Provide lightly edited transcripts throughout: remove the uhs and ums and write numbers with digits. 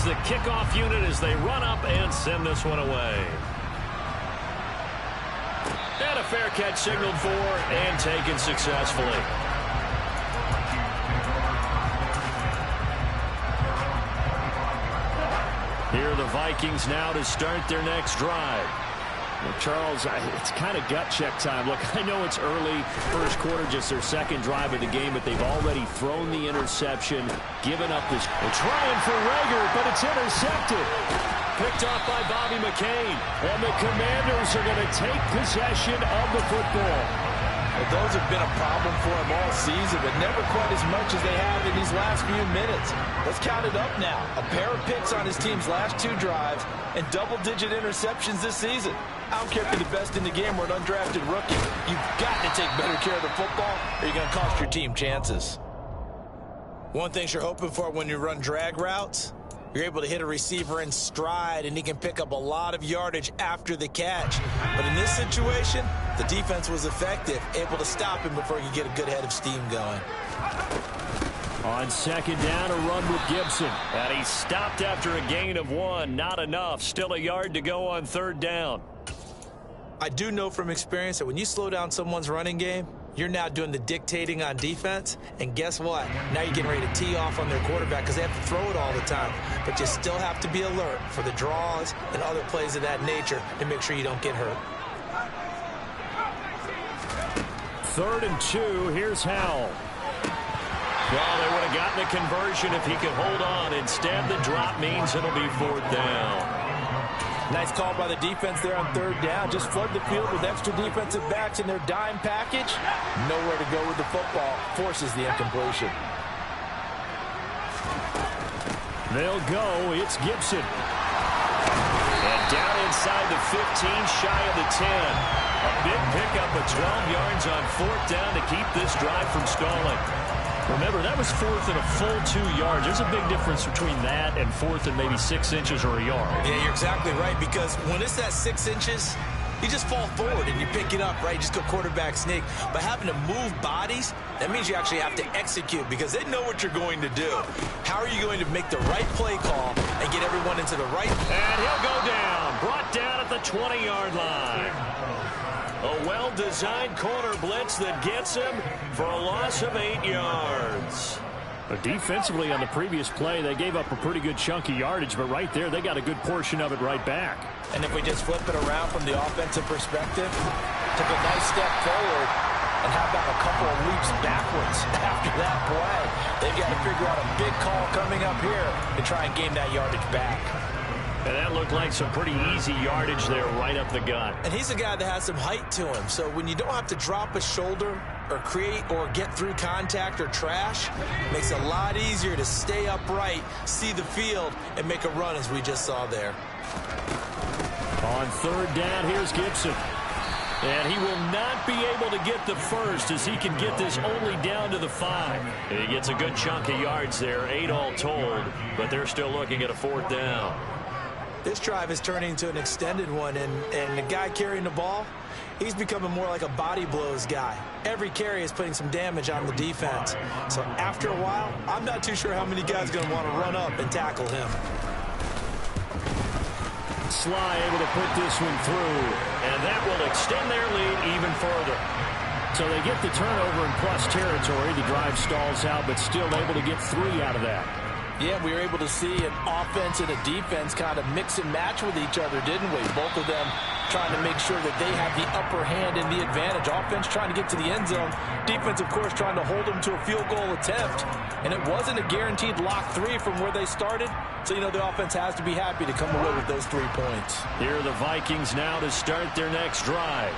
is the kickoff unit as they run up and send this one away. And a fair catch signaled for and taken successfully. Here are the Vikings now to start their next drive. Well, Charles, it's kind of gut check time. Look, I know it's early, first quarter, just their second drive of the game, but they've already thrown the interception, given up this. They're trying for Rager, but it's intercepted. Picked off by Bobby McCain. And the Commanders are going to take possession of the football. Well, those have been a problem for him all season, but never quite as much as they have in these last few minutes. Let's count it up now. A pair of picks on his team's last two drives and double-digit interceptions this season. I don't care if you're the best in the game or an undrafted rookie. You've got to take better care of the football or you're going to cost your team chances. One thing you're hoping for when you run drag routes, you're able to hit a receiver in stride, and he can pick up a lot of yardage after the catch. But in this situation, the defense was effective, able to stop him before he could get a good head of steam going. On second down, a run with Gibson. And he stopped after a gain of 1. Not enough. Still a yard to go on third down. I do know from experience that when you slow down someone's running game, you're now doing the dictating on defense. And guess what? Now you're getting ready to tee off on their quarterback because they have to throw it all the time. But you still have to be alert for the draws and other plays of that nature to make sure you don't get hurt. 3rd and 2. Here's Howell. Well, they would have gotten a conversion if he could hold on. Instead, the drop means it'll be 4th down. Nice call by the defense there on 3rd down. Just flood the field with extra defensive backs in their dime package. Nowhere to go with the football. Forces the incompletion. They'll go. It's Gibson. And down inside the 15, shy of the 10. A big pickup of 12 yards on 4th down to keep this drive from stalling. Remember, that was 4th and a full 2 yards. There's a big difference between that and 4th and maybe 6 inches or a yard. Yeah, you're exactly right, because when it's that 6 inches, you just fall forward and you pick it up, right? You just go quarterback sneak. But having to move bodies, that means you actually have to execute because they know what you're going to do. How are you going to make the right play call and get everyone into the right? And he'll go down. Brought down at the 20-yard line. A well-designed corner blitz that gets him for a loss of 8 yards. But defensively on the previous play, they gave up a pretty good chunk of yardage, but right there, they got a good portion of it right back. And if we just flip it around from the offensive perspective, took a nice step forward, and how about a couple of leaps backwards after that play? They've got to figure out a big call coming up here to try and gain that yardage back. And that looked like some pretty easy yardage there right up the gut. And he's a guy that has some height to him. So when you don't have to drop a shoulder or create or get through contact or trash, it makes it a lot easier to stay upright, see the field, and make a run as we just saw there. On 3rd down, here's Gibson. And he will not be able to get the first as he can get this only down to the 5. He gets a good chunk of yards there, 8 all told, but they're still looking at a 4th down. This drive is turning into an extended one, and the guy carrying the ball, he's becoming more like a body blows guy. Every carry is putting some damage on the defense. So after a while, I'm not too sure how many guys are going to want to run up and tackle him. Sly able to put this one through, and that will extend their lead even further. So they get the turnover in plus territory. The drive stalls out, but still able to get 3 out of that. Yeah, we were able to see an offense and a defense kind of mix and match with each other, didn't we? Both of them trying to make sure that they have the upper hand and the advantage. Offense trying to get to the end zone. Defense, of course, trying to hold them to a field goal attempt. And it wasn't a guaranteed lock 3 from where they started. So, you know, the offense has to be happy to come away with those 3 points. Here are the Vikings now to start their next drive.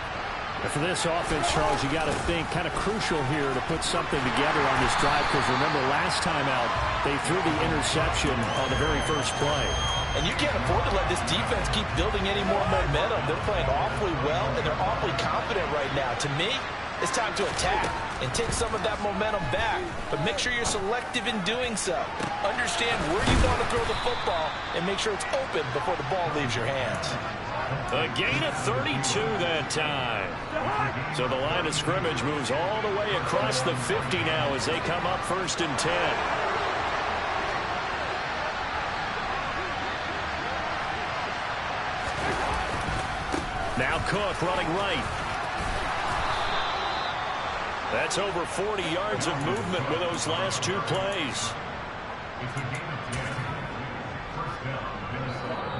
And for this offense, Charles, you got to think kind of crucial here to put something together on this drive because remember last time out they threw the interception on the very first play. And you can't afford to let this defense keep building any more momentum. They're playing awfully well, and they're awfully confident right now. To me, it's time to attack and take some of that momentum back, but make sure you're selective in doing so. Understand where you want to throw the football and make sure it's open before the ball leaves your hands. A gain of 32 that time. So the line of scrimmage moves all the way across the 50 now as they come up 1st and 10. Cook running right. That's over 40 yards of movement with those last 2 plays.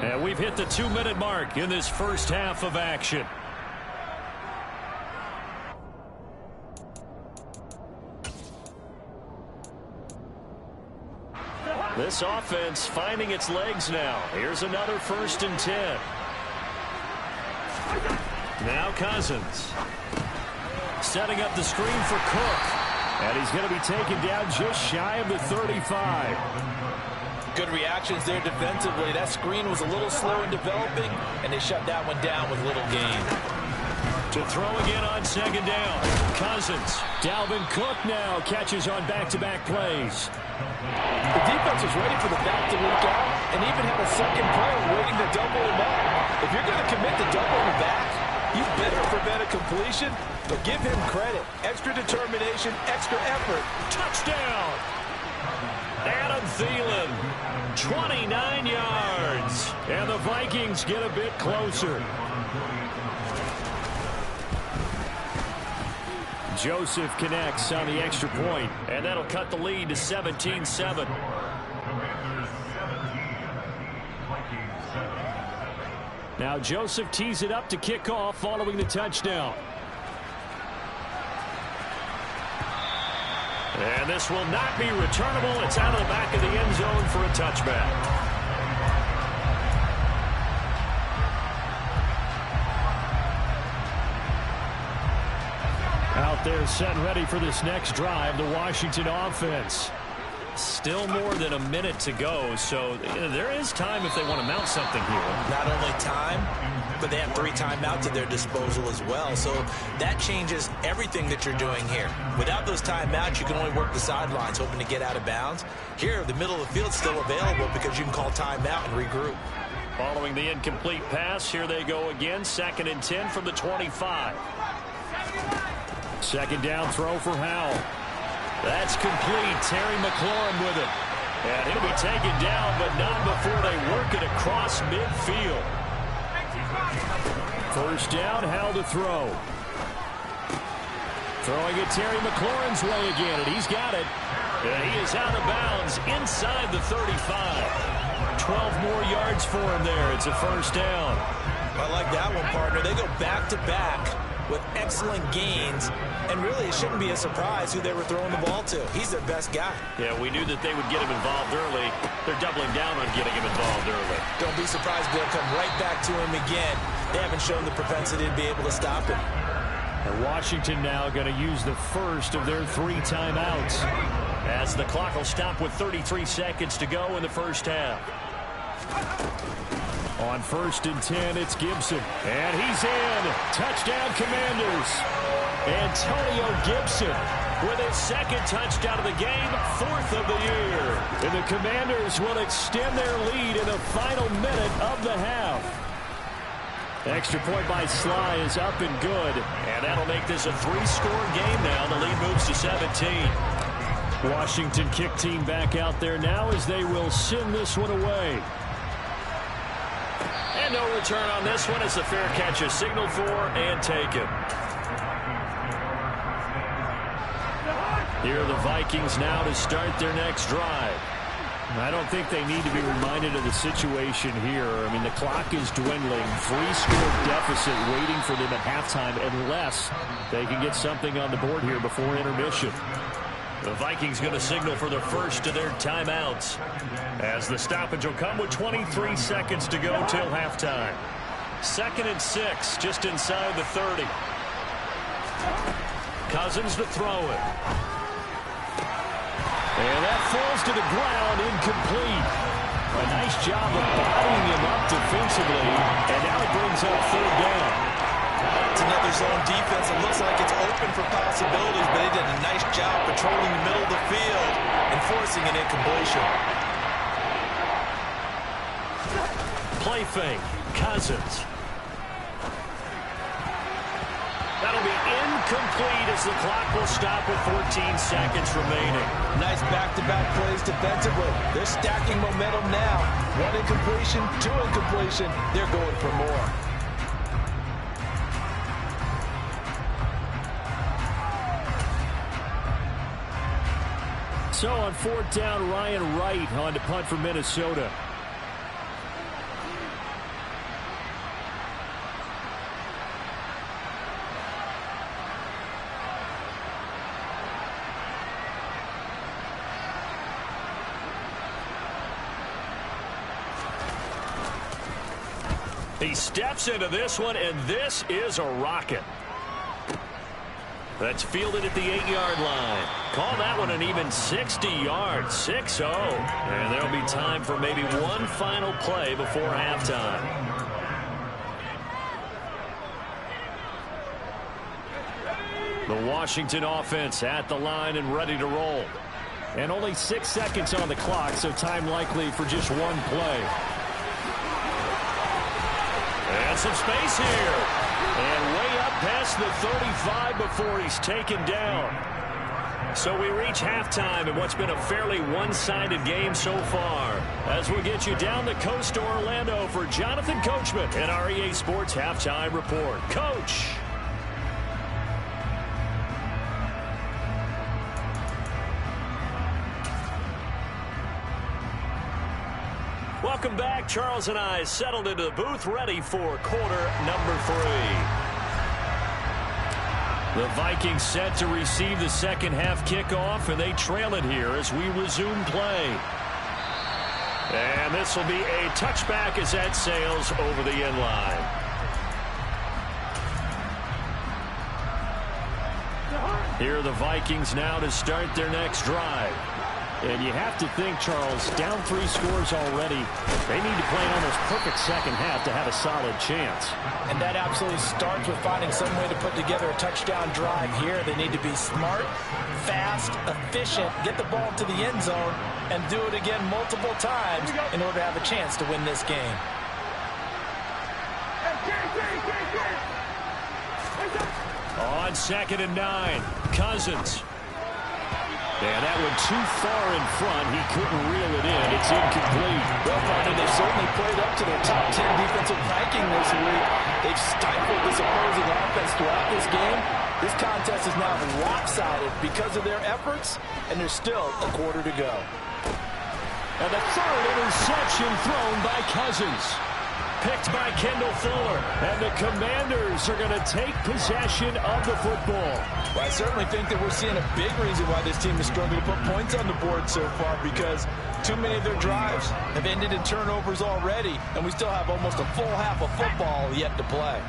And we've hit the 2-minute mark in this first half of action. This offense finding its legs now. Here's another 1st and 10. Now Cousins. Setting up the screen for Cook. And he's going to be taken down just shy of the 35. Good reactions there defensively. That screen was a little slow in developing, and they shut that one down with little gain. To throw again on 2nd down. Cousins. Dalvin Cook now catches on back-to-back plays. The defense was ready for the back to leak out and even had a second player waiting to double him up. If you're going to commit to doubling the back, you better prevent a completion, but give him credit. Extra determination, extra effort. Touchdown! Adam Thielen, 29 yards. And the Vikings get a bit closer. Joseph connects on the extra point, and that'll cut the lead to 17-7. Now Joseph tees it up to kick off following the touchdown. And this will not be returnable. It's out of the back of the end zone for a touchback. Out there set and ready for this next drive, the Washington offense. Still more than a minute to go, so there is time if they want to mount something here. Not only time, but they have 3 timeouts at their disposal as well. So that changes everything that you're doing here. Without those timeouts, you can only work the sidelines, hoping to get out of bounds. Here, the middle of the field's still available because you can call timeout and regroup. Following the incomplete pass, here they go again. 2nd and 10 from the 25. 2nd down throw for Howell. That's complete. Terry McLaurin with it. And he'll be taken down, but not before they work it across midfield. 1st down, Howell to throw. Throwing it Terry McLaurin's way again, and he's got it. And he is out of bounds inside the 35. 12 more yards for him there. It's a 1st down. I like that one, partner. They go back-to-back with excellent gains, and really it shouldn't be a surprise who they were throwing the ball to. He's their best guy. Yeah, we knew that they would get him involved early. They're doubling down on getting him involved early. Don't be surprised they'll come right back to him again. They haven't shown the propensity to be able to stop him. And Washington now going to use the first of their 3 timeouts, as the clock will stop with 33 seconds to go in the first half. On 1st and 10, it's Gibson. And he's in. Touchdown, Commanders. Antonio Gibson with his 2nd touchdown of the game, 4th of the year. And the Commanders will extend their lead in the final minute of the half. Extra point by Sly is up and good. And that'll make this a 3-score game now. The lead moves to 17. Washington kick team back out there now as they will send this one away. And no return on this one as the fair catch is signaled for and taken. Here are the Vikings now to start their next drive. I don't think they need to be reminded of the situation here. I mean, the clock is dwindling. 3-score deficit waiting for them at halftime unless they can get something on the board here before intermission. The Vikings going to signal for the first of their timeouts, as the stoppage will come with 23 seconds to go till halftime. 2nd and 6, just inside the 30. Cousins to throw it. And that falls to the ground, incomplete. A nice job of bodying him up defensively, and now it brings up 3rd down. It's another zone defense. It looks like it's open for possibilities, but they did a nice job patrolling the middle of the field and forcing an incompletion. Play fake. Cousins. That'll be incomplete as the clock will stop with 14 seconds remaining. Nice back-to-back plays defensively. They're stacking momentum now. 1 incompletion, 2 incompletion. They're going for more. So on fourth down, Ryan Wright on to punt for Minnesota. He steps into this one, and this is a rocket. That's fielded at the 8-yard line. Call that one an even 60 yards, 6-0. And there'll be time for maybe one final play before halftime. The Washington offense at the line and ready to roll. And only 6 seconds on the clock, so time likely for just one play. And some space here. And way up past the 35 before he's taken down. So we reach halftime in what's been a fairly one-sided game so far. As we'll get you down the coast to Orlando for Jonathan Coachman and our EA Sports Halftime Report. Coach. Welcome back. Charles and I settled into the booth ready for quarter number 3. The Vikings set to receive the second half kickoff, and they trail it here as we resume play. And this will be a touchback as that sails over the end line. Here are the Vikings now to start their next drive. And you have to think, Charles, down 3 scores already. They need to play an almost perfect second half to have a solid chance. And that absolutely starts with finding some way to put together a touchdown drive here. They need to be smart, fast, efficient, get the ball to the end zone, and do it again multiple times in order to have a chance to win this game. On 2nd and 9, Cousins. And that one too far in front. He couldn't reel it in. It's incomplete. Well, partner, they've certainly played up to their top 10 defensive ranking this week. They've stifled this opposing offense throughout this game. This contest is now lopsided because of their efforts, and there's still a quarter to go. And the third interception thrown by Cousins. Picked by Kendall Fuller. And the Commanders are going to take possession of the football. Well, I certainly think that we're seeing a big reason why this team is struggling to put points on the board so far, because too many of their drives have ended in turnovers already, and we still have almost a full half of football yet to play.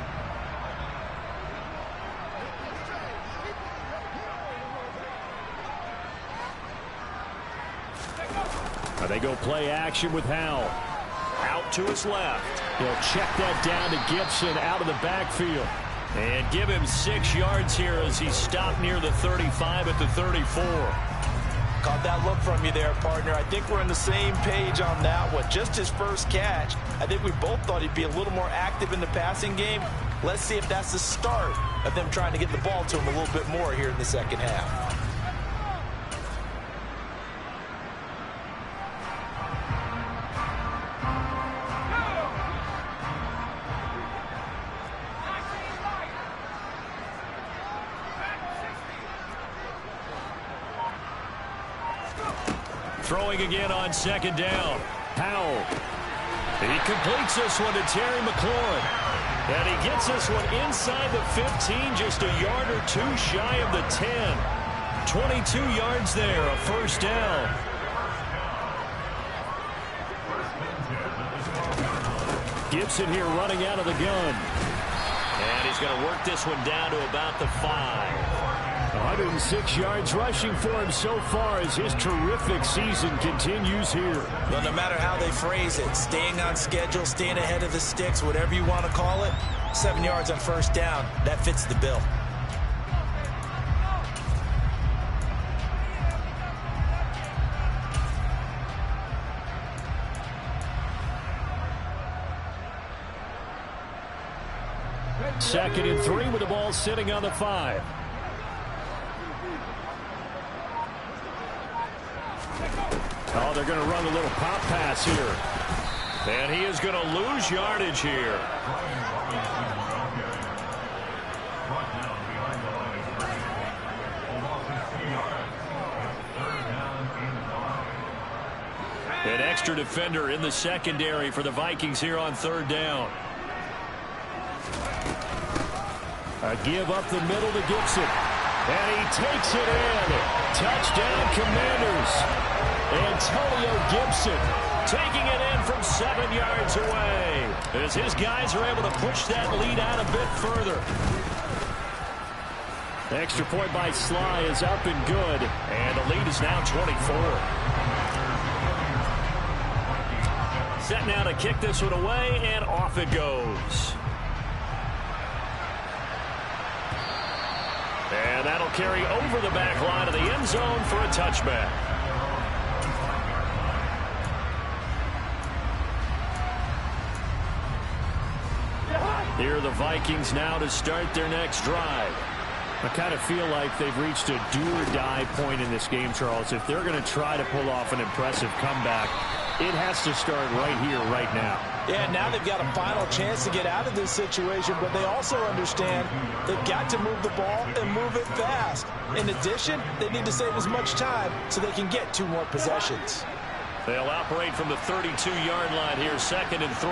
They go play action with Howell. Out to his left. He'll check that down to Gibson out of the backfield. And give him 6 yards here as he stopped near the 35 at the 34. Caught that look from you there, partner. I think we're on the same page on that one. Just his first catch. I think we both thought he'd be a little more active in the passing game. Let's see if that's the start of them trying to get the ball to him a little bit more here in the second half. Throwing again on 2nd down. Howell. He completes this one to Terry McLaurin. And he gets this one inside the 15, just a yard or 2 shy of the 10. 22 yards there, a first down. Gibson here running out of the gun. And he's going to work this one down to about the 5. 106 yards rushing for him so far as his terrific season continues here. Well, no matter how they phrase it, staying on schedule, staying ahead of the sticks, whatever you want to call it, 7 yards on first down, that fits the bill. Second and 3 with the ball sitting on the 5. Oh, they're going to run a little pop pass here. And he is going to lose yardage here. An extra defender in the secondary for the Vikings here on third down. A give up the middle to Gibson. And he takes it in. Touchdown, Commanders. Antonio Gibson taking it in from 7 yards away as his guys are able to push that lead out a bit further. The extra point by Sly is up and good, and the lead is now 24. Set now to kick this one away, and off it goes. And that'll carry over the back line of the end zone for a touchback. Here are the Vikings now to start their next drive. I kind of feel like they've reached a do-or-die point in this game, Charles. If they're going to try to pull off an impressive comeback, it has to start right here, right now. Yeah, now they've got a final chance to get out of this situation, but they also understand they've got to move the ball and move it fast. In addition, they need to save as much time so they can get 2 more possessions. They'll operate from the 32-yard line here, 2nd and 3.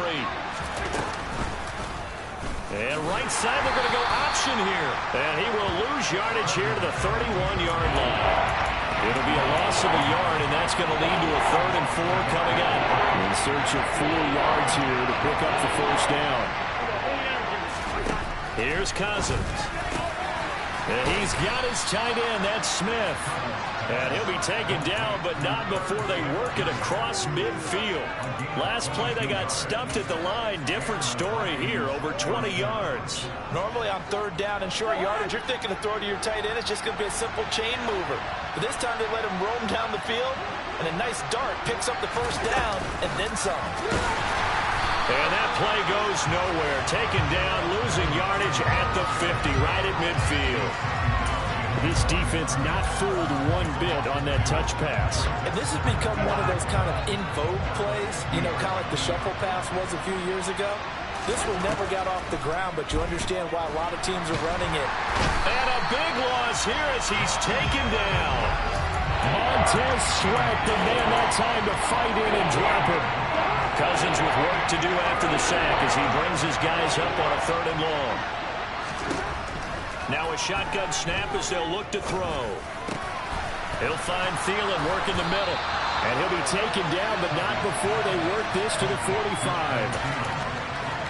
And right side, they're going to go option here. And he will lose yardage here to the 31-yard line. It'll be a loss of a yard, and that's going to lead to a 3rd and 4 coming up. In search of 4 yards here to pick up the first down. Here's Cousins. And he's got his tight end. That's Smith. And he'll be taken down, but not before they work it across midfield. Last play, they got stuffed at the line. Different story here, over 20 yards. Normally on 3rd down and short yardage, you're thinking to throw to your tight end. It's just going to be a simple chain mover. But this time they let him roam down the field, and a nice dart picks up the first down and then some. And that play goes nowhere. Taken down, losing yardage at the 50, right at midfield. This defense not fooled one bit on that touch pass. And this has become one of those kind of in vogue plays, you know, kind of like the shuffle pass was a few years ago. This one never got off the ground, but you understand why a lot of teams are running it. And a big loss here as he's taken down. Montez Sweat, the man that time to fight in and drop him. Cousins with work to do after the sack as he brings his guys up on a 3rd and long. Now a shotgun snap as they'll look to throw. He'll find Thielen work in the middle. And he'll be taken down, but not before they work this to the 45.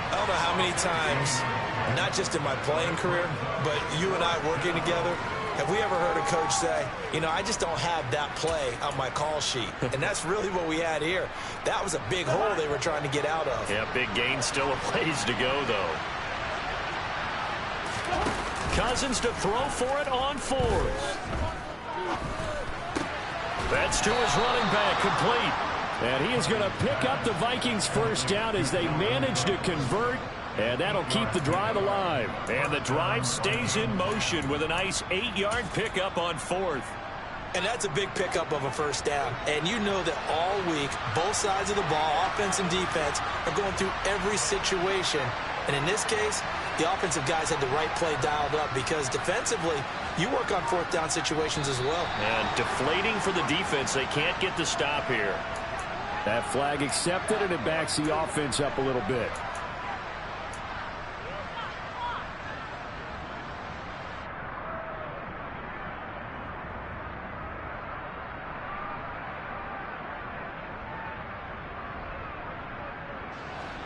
I don't know how many times, not just in my playing career, but you and I working together, have we ever heard a coach say, you know, I just don't have that play on my call sheet. And that's really what we had here. That was a big hole they were trying to get out of. Yeah, big gain, still a ways to go, though. Cousins to throw for it on 4th. That's to his running back, complete. And he is going to pick up the Vikings' first down as they manage to convert. And that'll keep the drive alive. And the drive stays in motion with a nice 8-yard pickup on 4th. And that's a big pickup of a first down. And you know that all week, both sides of the ball, offense and defense, are going through every situation. And in this case, the offensive guys had the right play dialed up because defensively, you work on 4th down situations as well. And deflating for the defense. They can't get the stop here. That flag accepted, and it backs the offense up a little bit.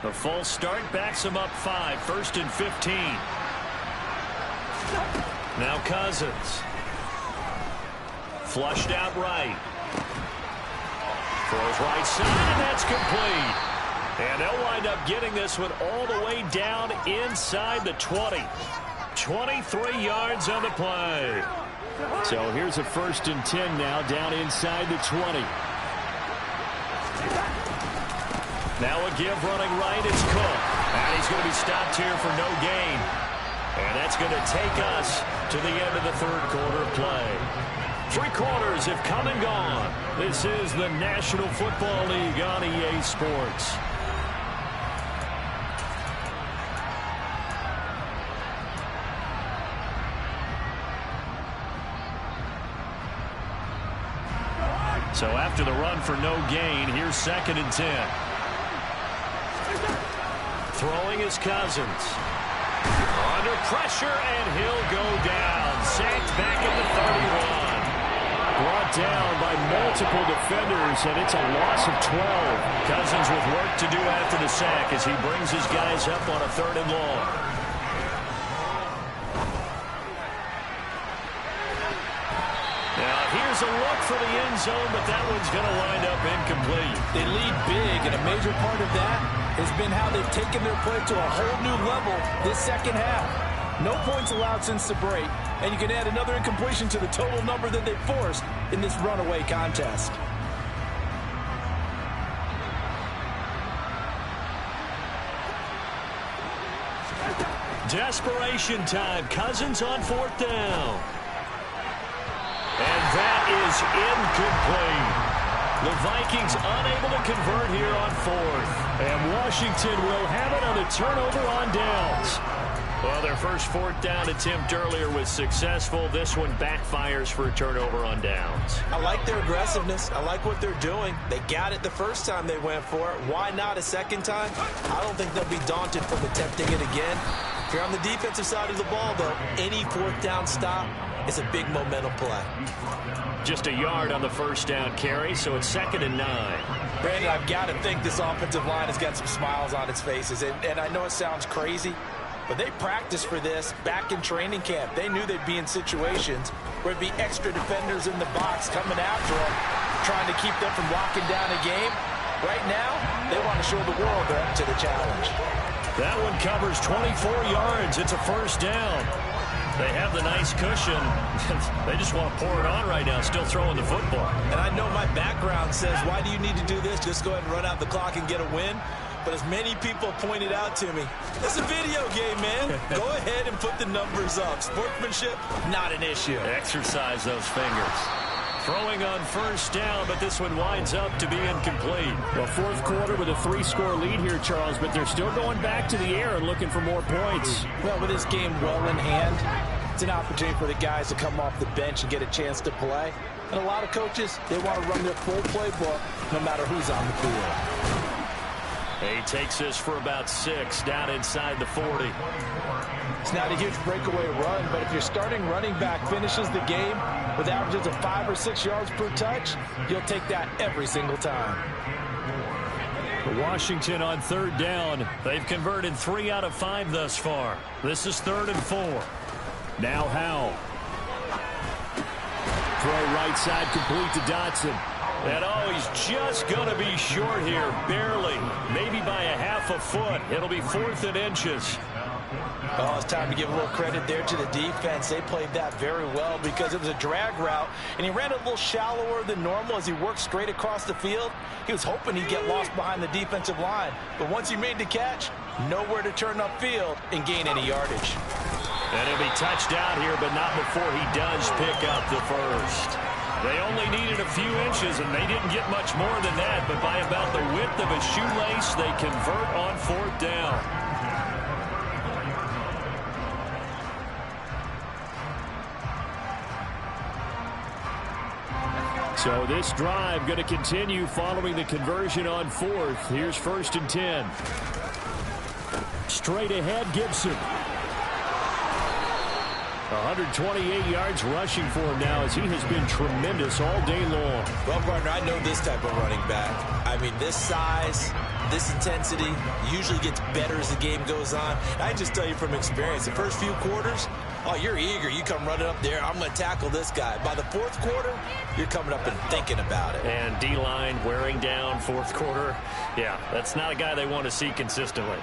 The false start backs him up 5, 1st and 15. Now Cousins. Flushed out right. Throws right side, and that's complete. And they'll wind up getting this one all the way down inside the 20. 23 yards on the play. So here's a 1st and 10 now down inside the 20. Now a give running right, it's Cook. And he's going to be stopped here for no gain. And that's going to take us to the end of the 3rd quarter of play. 3 quarters have come and gone. This is the National Football League on EA Sports. So after after the run for no gain. Here's 2nd and 10. Throwing is Cousins. Under pressure, and he'll go down. Sacked back at the 31. Brought down by multiple defenders, and it's a loss of 12. Cousins with work to do after the sack as he brings his guys up on a 3rd and long. Now here's a look for the end zone, but that one's going to wind up incomplete. They lead big, and a major part of that has been how they've taken their play to a whole new level this second half. No points allowed since the break, and you can add another incompletion to the total number that they forced in this runaway contest. Desperation time. Cousins on 4th down. And that is incomplete. The Vikings unable to convert here on 4th. And Washington will have it on a turnover on downs. Well, their first 4th down attempt earlier was successful. This one backfires for a turnover on downs. I like their aggressiveness. I like what they're doing. They got it the first time they went for it. Why not a second time? I don't think they'll be daunted from attempting it again. If you're on the defensive side of the ball, though, any 4th down stop is a big momentum play. Just a yard on the first down carry, so it's 2nd and 9. Brandon, I've got to think this offensive line has got some smiles on its faces. And I know it sounds crazy, but they practiced for this back in training camp. They knew they'd be in situations where it'd be extra defenders in the box coming after them, trying to keep them from locking down a game. Right now, they want to show the world they're up to the challenge. That one covers 24 yards. It's a first down. They have the nice cushion. They just want to pour it on right now, still throwing the football. And I know my background says, why do you need to do this? Just go ahead and run out the clock and get a win. But as many people pointed out to me, it's a video game, man. Go ahead and put the numbers up. Sportsmanship, not an issue. Exercise those fingers. Throwing on first down, but this one winds up to be incomplete. Well, 4th quarter with a 3-score lead here, Charles, but they're still going back to the air and looking for more points. Well, with this game well in hand, it's an opportunity for the guys to come off the bench and get a chance to play. And a lot of coaches, they want to run their full playbook no matter who's on the field. He takes this for about 6 down inside the 40. It's not a huge breakaway run, but if your starting running back finishes the game with averages of 5 or 6 yards per touch, you'll take that every single time. Washington on 3rd down. They've converted 3 out of 5 thus far. This is 3rd and 4. Now Howell. Throw right side complete to Dotson. And oh, he's just going to be short here, barely. Maybe by a half a foot. It'll be 4th and inches. Oh, it's time to give a little credit there to the defense. They played that very well because it was a drag route, and he ran a little shallower than normal as he worked straight across the field. He was hoping he'd get lost behind the defensive line, but once he made the catch, nowhere to turn upfield and gain any yardage. And he'll be touched out here, but not before he does pick up the first. They only needed a few inches, and they didn't get much more than that, but by about the width of a shoelace, they convert on 4th down. So this drive going to continue following the conversion on 4th. Here's 1st and 10. Straight ahead, Gibson. 128 yards rushing for him now as he has been tremendous all day long. Well, partner, I know this type of running back. I mean, this size, this intensity usually gets better as the game goes on. I just tell you from experience, the first few quarters, oh, you're eager. You come running up there. I'm going to tackle this guy. By the 4th quarter, you're coming up and thinking about it. And D-line wearing down 4th quarter. Yeah, that's not a guy they want to see consistently.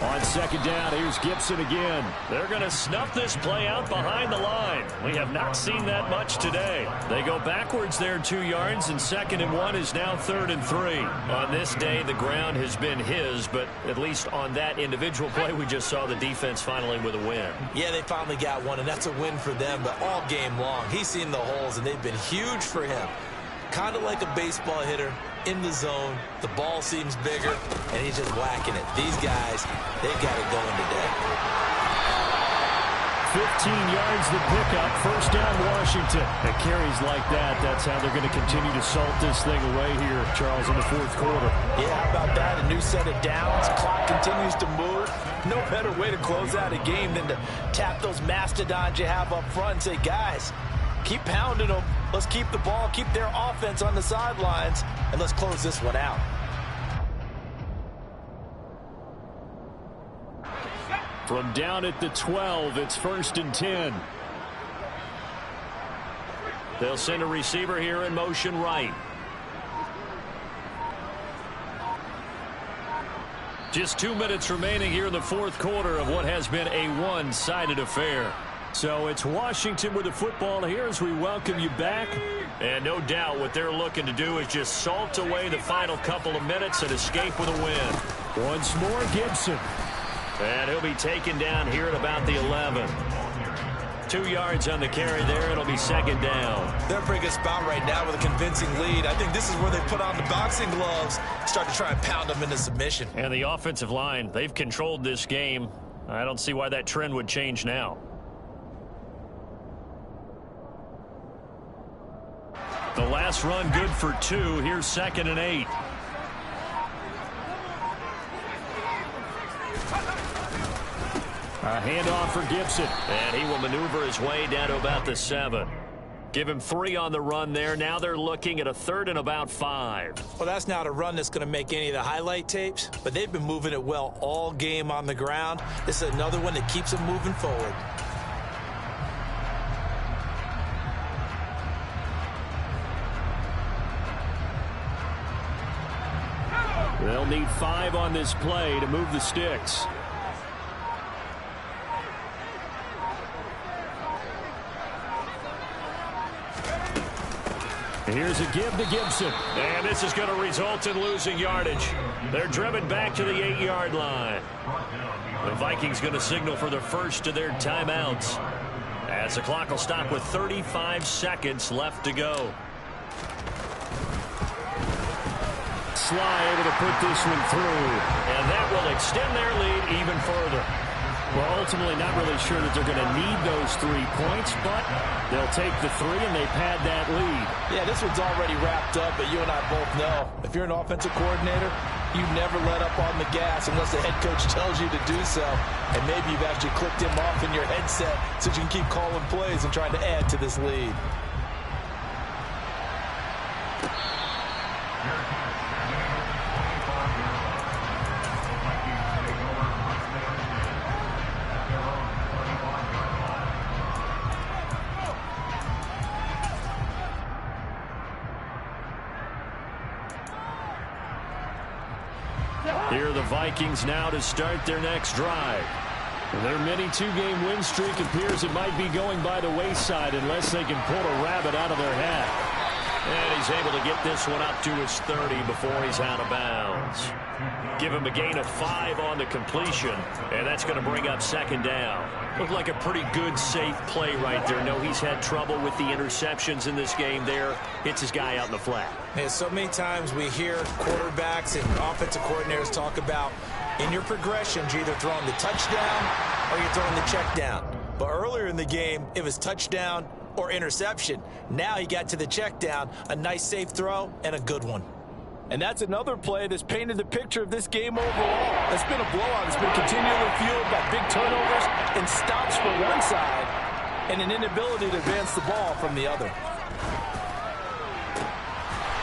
On 2nd down, here's Gibson again. They're going to snuff this play out behind the line. We have not seen that much today. They go backwards there 2 yards, and 2nd and 1 is now 3rd and 3. On this day, the ground has been his, but at least on that individual play, we just saw the defense finally with a win. Yeah, they finally got one, and that's a win for them, but all game long, he's seen the holes, and they've been huge for him. Kind of like a baseball hitter in the zone. The ball seems bigger, and he's just whacking it. These guys, they've got it going today. 15 yards the pickup. First down, Washington. And carries like that, that's how they're going to continue to salt this thing away here, Charles, in the fourth quarter. Yeah, how about that? A new set of downs. Clock continues to move. No better way to close out a game than to tap those mastodons you have up front and say, guys, keep pounding them. Let's keep the ball, keep their offense on the sidelines, and let's close this one out. From down at the 12, it's 1st and 10. They'll send a receiver here in motion right. Just 2 minutes remaining here in the fourth quarter of what has been a one-sided affair. So it's Washington with the football here as we welcome you back. And no doubt what they're looking to do is just salt away the final couple of minutes and escape with a win. Once more, Gibson. And he'll be taken down here at about the 11. 2 yards on the carry there. It'll be second down. They're in a pretty good spot right now with a convincing lead. I think this is where they put on the boxing gloves, start to try and pound them into submission. And the offensive line, they've controlled this game. I don't see why that trend would change now. The last run good for 2. Here's 2nd and 8. A handoff for Gibson. And he will maneuver his way down to about the 7. Give him 3 on the run there. Now they're looking at a 3rd and about 5. Well, that's not a run that's going to make any of the highlight tapes, but they've been moving it well all game on the ground. This is another one that keeps them moving forward. They'll need 5 on this play to move the sticks. Here's a give to Gibson. And this is going to result in losing yardage. They're driven back to the 8-yard line. The Vikings going to signal for the first of their timeouts, as the clock will stop with 35 seconds left to go. Sly able to put this one through, and that will extend their lead even further. Well, ultimately not really sure that they're going to need those 3 points, but they'll take the 3 and they pad that lead. Yeah, this one's already wrapped up, but you and I both know if you're an offensive coordinator, you never let up on the gas unless the head coach tells you to do so. And maybe you've actually clicked him off in your headset so you can keep calling plays and trying to add to this lead. Here are the Vikings now to start their next drive. Their mini 2-game win streak appears it might be going by the wayside unless they can pull a rabbit out of their hat. And he's able to get this one up to his 30 before he's out of bounds. Give him a gain of 5 on the completion, and that's going to bring up second down. Looked like a pretty good, safe play right there. No, he's had trouble with the interceptions in this game there. Hits his guy out in the flat. And so many times we hear quarterbacks and offensive coordinators talk about in your progressions, you're either throwing the touchdown or you're throwing the check down. But earlier in the game, it was touchdown or interception. Now he got to the check down, a nice safe throw, and a good one. And that's another play that's painted the picture of this game overall. It's been a blowout. It's been continually fueled by big turnovers and stops for one side and an inability to advance the ball from the other.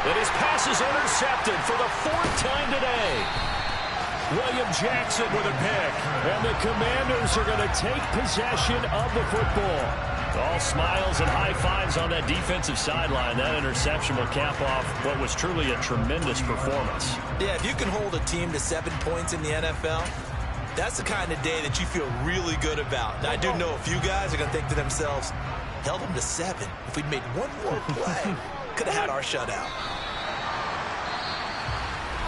And his pass is intercepted for the 4th time today. William Jackson with a pick. And the Commanders are going to take possession of the football. All smiles and high fives on that defensive sideline. That interception will cap off what was truly a tremendous performance. Yeah, if you can hold a team to 7 points in the NFL, that's the kind of day that you feel really good about. Now, I do know a few guys are going to think to themselves, held them to 7. If we'd made one more play, could have had our shutout.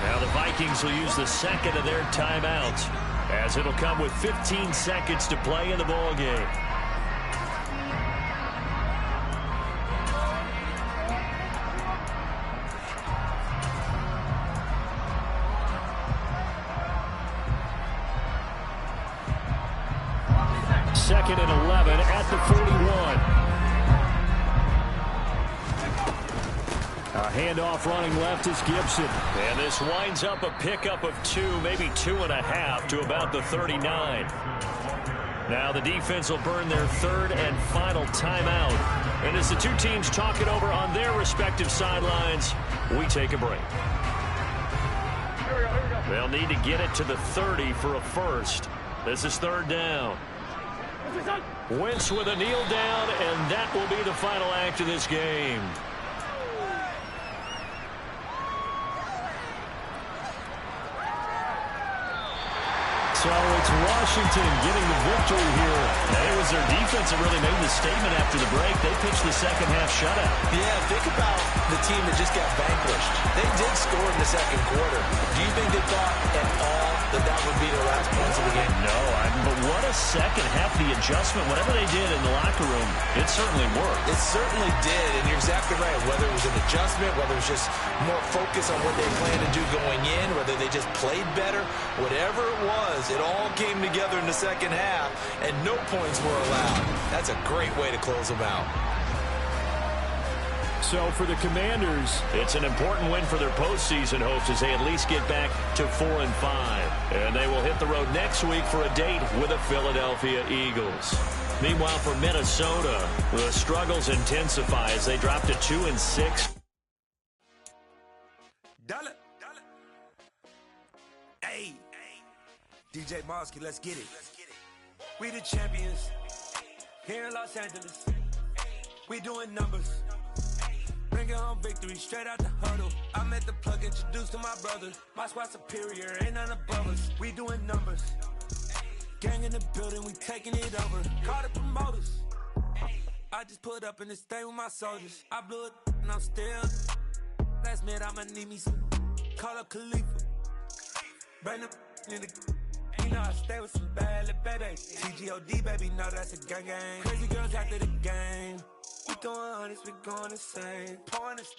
Now the Vikings will use the second of their timeouts, as it'll come with 15 seconds to play in the ball game. 2nd and 11 at the 41. A handoff running left is Gibson. And this winds up a pickup of 2, maybe 2.5 to about the 39. Now the defense will burn their 3rd and final timeout. And as the two teams talk it over on their respective sidelines, we take a break. They'll need to get it to the 30 for a first. This is 3rd down. Wentz with a kneel down, and that will be the final act of this game. So it's Washington getting the victory here. It was their defense that really made the statement after the break. They pitched the second half shutout. Yeah, think about the team that just got vanquished. They did score in the second quarter. Do you think they thought at all that that would be their last points of the game? No, but what a second half. The adjustment, whatever they did in the locker room, it certainly worked. It certainly did, and you're exactly right. Whether it was an adjustment, whether it was just more focus on what they planned to do going in, whether they just played better, whatever it was, it all came together in the second half, and no points were allowed. That's a great way to close them out. So for the Commanders, it's an important win for their postseason hopes as they at least get back to 4-5. And they will hit the road next week for a date with the Philadelphia Eagles. Meanwhile, for Minnesota, the struggles intensify as they drop to 2-6. Hey, DJ Mosky, let's get it. We the champions here in Los Angeles. We doing numbers. Bringing home victory straight out the huddle. I'm at the plug, introduced to my brother. My squad superior, ain't none above us. We doing numbers. Gang in the building, we taking it over. Call the promoters. I just put up in this thing with my soldiers. I blew it and I'm still. Last minute I'ma need me some. Call up Khalifa. Bring them in the. You know I stay with some bad little baby. TGOD, baby, know that's a gang gang. Crazy girls after the game. We doing honest, we going insane. Pouring this.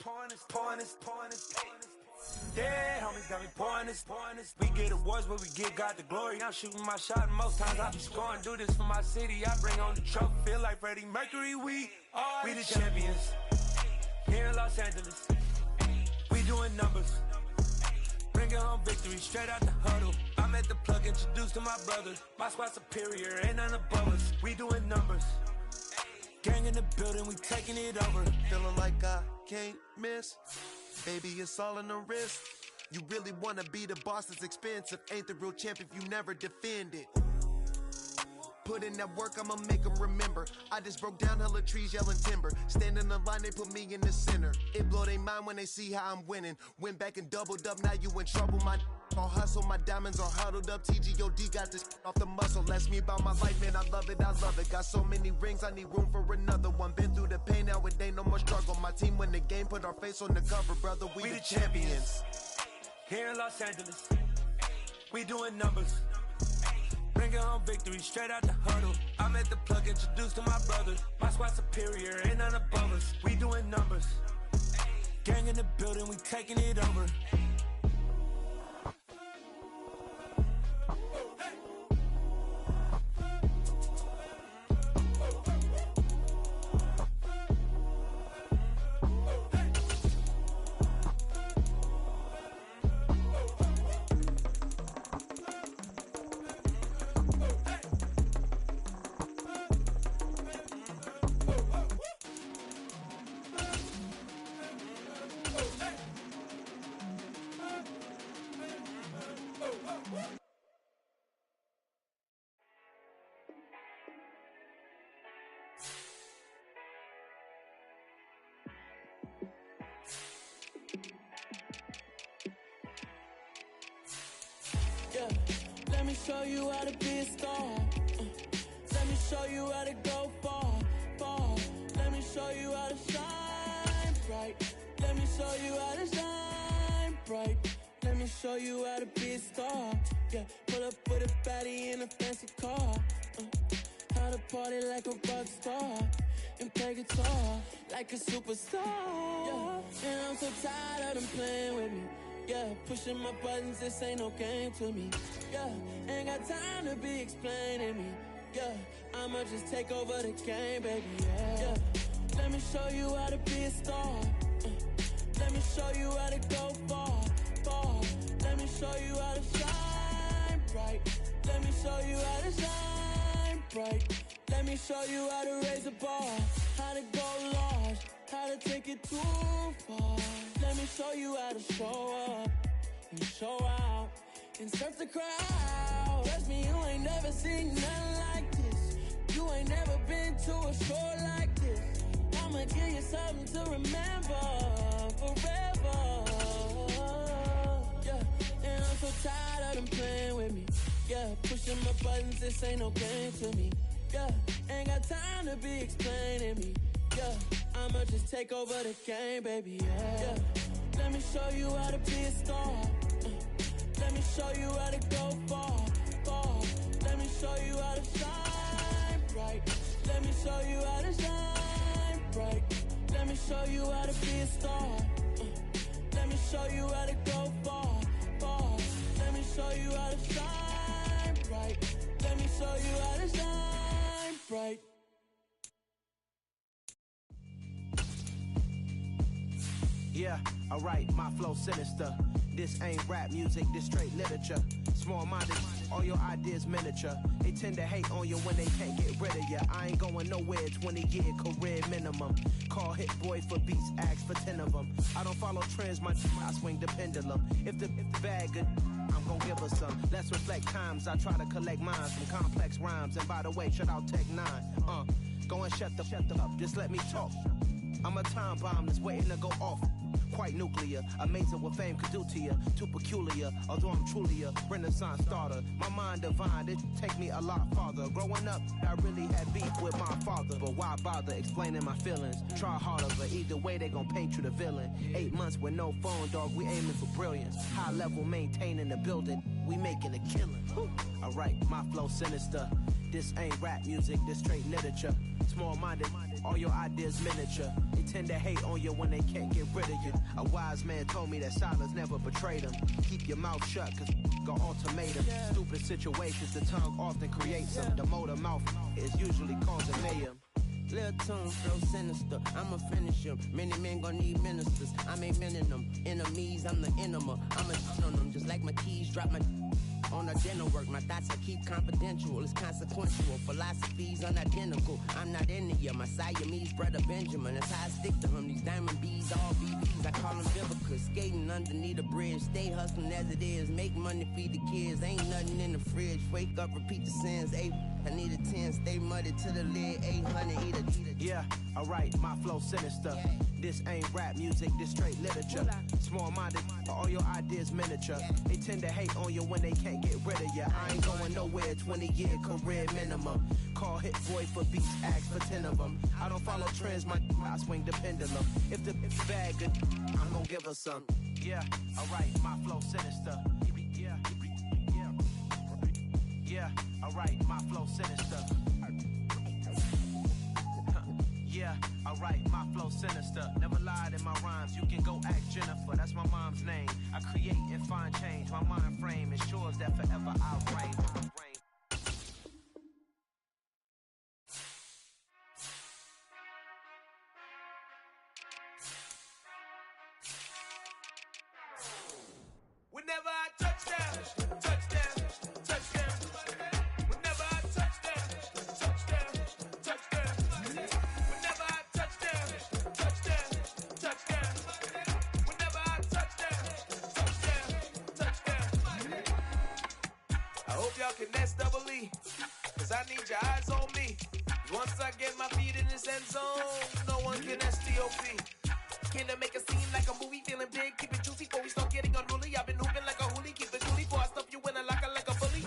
Yeah, homies got me pouring this. We get awards, but we give God the glory. I'm shooting my shot, and most times I be scoring. Do this for my city, I bring on the trophy. Feel like Freddie Mercury, we the champions. Here in Los Angeles, we doing numbers. Bringing home victory straight out the huddle. I'm at the plug, introduced to my brother. My squad superior, ain't none above us. We doing numbers. Gang in the building, we taking it over. Feeling like I can't miss. Baby, it's all in the wrist. You really wanna be the boss, it's expensive. Ain't the real champ if you never defend it. Put in that work, I'ma make them remember. I just broke down hella trees, yelling timber. Stand in the line, they put me in the center. It blow their mind when they see how I'm winning. Went back and doubled up, now you in trouble. My all hustle, my diamonds are huddled up. TGOD got this off the muscle. Ask me about my life, man, I love it. Got so many rings, I need room for another one. Been through the pain, now it ain't no more struggle. My team win the game, put our face on the cover, brother. We the champions. Here in Los Angeles, we doing numbers. Bringing home victory straight out the huddle. I'm at the plug, introduced to my brother. My squad superior, ain't none above us. We doing numbers. Gang in the building, we taking it over. Yeah, let me show you how to be a star. Let me show you how to go far, far. Let me show you how to shine bright. Let me show you how to shine bright. Let me show you how to be a star. Yeah, pull up with a baddie in a fancy car. How to party like a rock star and play guitar like a superstar. Yeah, and I'm so tired of them playing with me. Yeah, pushing my buttons, this ain't no game to me. Yeah, ain't got time to be explaining me. Yeah, I'ma just take over the game, baby, yeah. Let me show you how to be a star. Let me show you how to go far, far. Let me show you how to shine bright. Let me show you how to shine bright. Let me show you how to raise the bar, how to go large, how to take it too far. Let me show you how to show up and show out and surf the crowd. Trust me, you ain't never seen nothing like this. You ain't never been to a show like this. I'ma give you something to remember forever. Yeah, and I'm so tired of them playing with me. Yeah, pushing my buttons, this ain't no game to me. Yeah, ain't got time to be explaining me. Yeah, I'ma just take over the game, baby, yeah. Let me show you how to be a star. Let me show you how to go far, far. Let me show you how to shine bright. Let me show you how to shine bright. Let me show you how to be a star. Let me show you how to go far, far. Let me show you how to shine bright. Let me show you how to shine bright. Yeah, alright, my flow sinister. This ain't rap music, this straight literature. Small-minded, all your ideas miniature. They tend to hate on you when they can't get rid of you. I ain't going nowhere, 20-year career minimum. Call Hit Boy for beats, ask for 10 of them. I don't follow trends, I swing the pendulum. If the bag good, I'm gon' give her some. Let's reflect times, I try to collect minds from complex rhymes. And by the way, shout out Tech 9. Go and shut the up, just let me talk. I'm a time bomb that's waiting to go off. Quite nuclear, amazing what fame could do to you. Too peculiar, although I'm truly a renaissance starter. My mind divine, it take me a lot farther. Growing up, I really had beef with my father. But why bother explaining my feelings? Try harder, but either way they gon' paint you the villain. 8 months with no phone, dog, we aiming for brilliance. High level maintaining the building, we making a killing. Alright, my flow sinister. This ain't rap music, this straight literature. Small-minded, all your ideas miniature. They tend to hate on you when they can't get rid of you. A wise man told me that silence never betrayed him. Keep your mouth shut, cause got ultimatum. Stupid situations, the tongue often creates them. The motor mouth is usually causing mayhem. Lil' tune, flow sinister, I'ma finish him. Many men gon' need ministers, I'm aiming them. Enemies, I'm the enema. I'ma on them, just like my keys, drop my on the dinner work. My thoughts I keep confidential, it's consequential. Philosophies unidentical, I'm not into you. My Siamese brother Benjamin, that's how I stick to him. These diamond bees, all BBs, I call them Vivicus. Skating underneath the bridge, stay hustling as it is. Make money, feed the kids, ain't nothing in the fridge. Wake up, repeat the sins, I need a 10, stay muddy to the lid, 800, eat a. Yeah, alright, my flow sinister. This ain't rap music, this straight literature. Small-minded, all your ideas miniature. They tend to hate on you when they can't get rid of you. I ain't going nowhere, 20-year career minimum. Call Hit Boy for beats, ask for 10 of them. I don't follow trends, I swing the pendulum. If the bag good, I'm gon' give her some. Yeah, alright, my flow sinister. Yeah, alright, my flow sinister. Yeah, alright, my flow sinister. Never lied in my rhymes, you can go ask Jennifer. That's my mom's name. I create and find change. My mind frame ensures that forever I'll reign. Whenever I touch down, touchdown, touchdown. Whenever I touch down, touchdown, touchdown. Whenever I touch down, touchdown, touchdown. Whenever I touch down, touchdown. I hope y'all can nest double E, cause I need your eyes on me. Once I get my feet in this end zone, no one can STOP. Can I make a scene like a movie, feeling big, keep it juicy before we start getting unruly. I've been hooping like a hoolie, keep it coolie before I stuff you in a locker like a bully.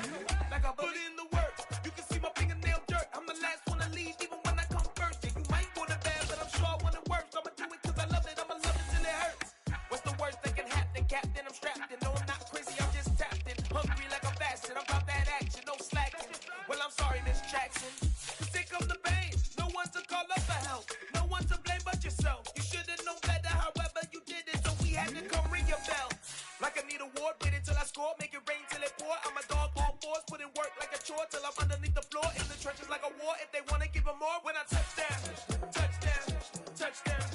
Like a bully. Put in the work, you can see my fingernail dirt. I'm the last one to leave, even when I come first. Yeah, you might want it bad, but I'm sure I want it worse. I'ma do it cause I love it, I'ma love it till it hurts. What's the worst that can happen, Captain? I'm strapped in, no I'm not crazy, I'm just tapped in. Hungry like I'm fasting, I'm about that action, no slacking. Well, I'm sorry, Miss Jackson, cause here come the pain. No one to call up for help, no one to blame but yourself. You should've known better, however you did it, so we had to come ring your bell. Like I need a award, wait until I score, make it rain till it pour. I'm a dog all for force, put in work like a chore till I'm underneath the floor. In the trenches like a war, if they wanna give them more. When I touch down, touchdown, touchdown.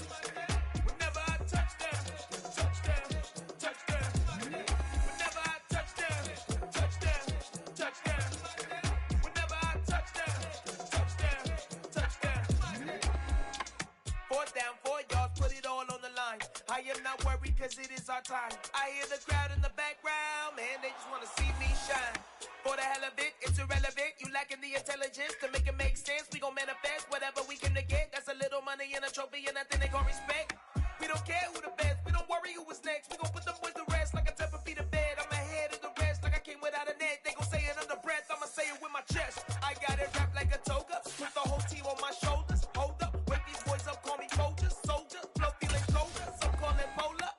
Whenever I touch down, touchdown, touchdown. Whenever I touch down, touchdown, touchdown. Whenever I touch down, touchdown, touchdown. 4th down, 4 yards, put it all on the line. I am not worried cause it is our time. I hear the crowd in the background, man, they just wanna see me shine. For the hell of it, it's irrelevant. You lacking the intelligence to make it make sense. We gon' manifest whatever we came to get. That's a little money and a trophy and nothing they gon' respect. We don't care who the best, we don't worry who was next. We gon' put them boys to rest like a temper feet of bed. I'm ahead of the rest like I came without a net. They gon' say it under breath, I'ma say it with my chest. I got it wrapped like a toga, with the whole team on my shoulders. Hold up, wake these boys up, call me soldier, soldier. Flow feeling colder, some call it polar.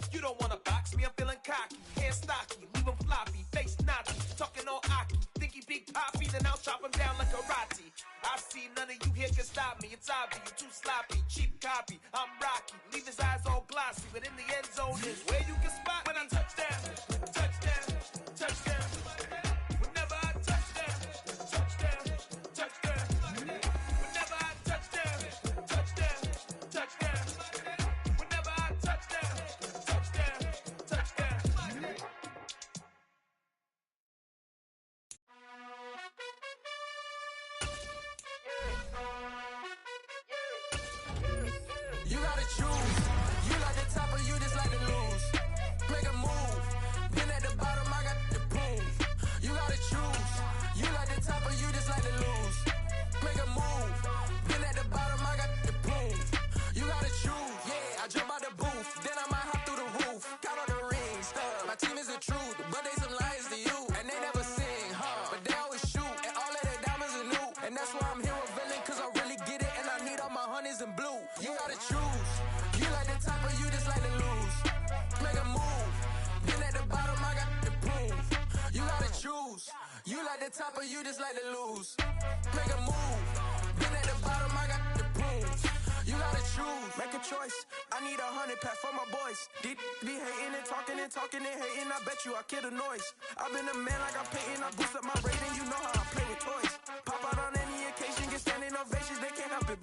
You don't wanna box me, I'm feeling cocky. Hair stocky, leave him floppy, face naughty. Talking all aki, think he big poppy, then I'll chop him down like karate. I see none of you here can stop me. It's obvious, you too sloppy, cheap copy. I'm rocky, leave his eyes all glossy, but in the end zone is where you can spot when I touch down, touchdown, touchdown. Whenever I touch down, touchdown, touchdown. Whenever I touch down, touchdown, touchdown. Whenever I touch down, touchdown, touchdown. You gotta choose. You like the top or you just like to lose. Make a move. Been at the bottom, I got the proof. You gotta choose. You like the top or you just like to lose. Make a move. Been at the bottom, I got the proof. You gotta choose. Yeah, I jump out the booth, then I might hop through the roof. Count on the rings. My team is the truth, but they some liars to you. And they never sing, but they always shoot. And all of their diamonds are new. And that's why I'm here with villain, cause I really get it. And I need all my honeys in blue. You gotta choose. You like the top or you just like to lose. Make a move. Been at the bottom, I got the proof. You gotta choose. You like the top or you just like to lose. Make a move. Been at the bottom, I got the proof. You gotta choose. Make a choice. I need 100 pack for my boys. Be hating and talking and hating. I bet you I kill the noise. I've been a man like I'm Peyton. I boost up my rating. You know how I play with toys. Pop out on any occasion, get standing ovations. They can't help it.